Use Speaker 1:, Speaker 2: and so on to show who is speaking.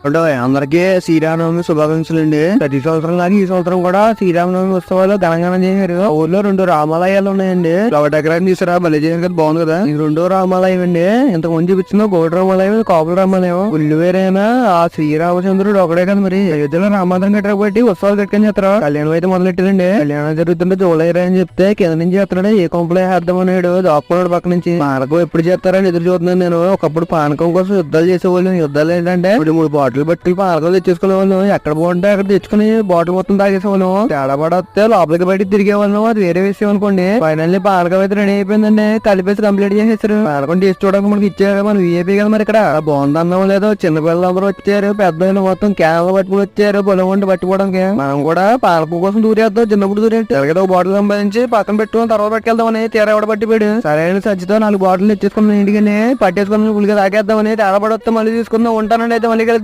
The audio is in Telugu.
Speaker 1: అంటే అందరికీ శ్రీరామనవమి శుభాకాంక్షలు అండి. ప్రతి సంవత్సరం లాగా ఈ సంవత్సరం కూడా శ్రీరామనవమి ఉత్సవాలు ఘనంగా చేశారు. ఊర్లో 2 రామాలయాలు ఉన్నాయండి. ఫ్లవర్ డెకరేషన్ తీసారా, భలే చేశారు కదా, బాగుంది కదా. ఇది 2వ రామాలయం అండి. ఇంతకు ముందు చూపించిన గోడ రామాలయం, కాపుల రామాలయం. ఉల్లు వేరైనా ఆ శ్రీరామచంద్రుడు ఒకడే కదా మరి. అయోధ్యలో రామాంతరం కట్టకపోయి ఉత్సవాలు కట్టుకొని చేస్తారు. కళ్యాణం అయితే మొదలెట్టారండి. కళ్యాణం జరుగుతుంటే జూలై అని చెప్తే కింద నుంచి చేస్తున్నాడు. ఏ కొంపలే వేద్దాం అన్నాడు, దాక్కున్నాడు పక్క నుంచి. పానకం ఎప్పుడు చేస్తారని ఎదురు చూస్తున్నాను నేను. ఒకప్పుడు పానకం కోసం యుద్ధాలు చేసేవాళ్ళు. యుద్ధాలు ఏంటంటే 3 బాటిల్ బట్టి పానకం తెచ్చేసుకునే వాళ్ళు. ఎక్కడ బాగుంటే అక్కడ తెచ్చుకుని బాటిల్ మొత్తం తాగేసేవాళ్ళు. తేడా పడొస్తే లోపలికి బయట తిరిగేవాళ్ళు. అది వేరే విషయం అనుకోండి. ఫైనల్లీ పానకం అయితే రెడీ అయిపోయిందండి. కలిపేసి కంప్లీట్ చేసేసారు. పానకం టేస్ట్ చూడడానికి మనకి ఇచ్చారు. మనం వీఐపీ కదా మరి. ఇక్కడ బాగుంది అన్నం లేదు. చిన్నపిల్లలు అందరూ వచ్చారు, పెద్ద మొత్తం క్యాన్లు పట్టుకుని వచ్చారు పొలం వంటి పట్టుకోవడానికి. మనం కూడా పానకం కోసం దూరేద్దాం. చిన్నప్పుడు దూరేట్టు బాటిల్ సంపాదించి పక్కన పెట్టుకుని తర్వాత పట్టుకెళ్దామని తీర ఎవడ పట్టి పెడు. సరైన సజ్జతో 4 బాటిల్ తెచ్చేసుకున్నాం. ఇంటికి పట్టేసుకుని పులిగా తాగేద్దామని తేడా పడొస్తే మళ్ళీ తీసుకుందాం. ఉంటానండి అయితే మళ్ళీ కలుద్దాం.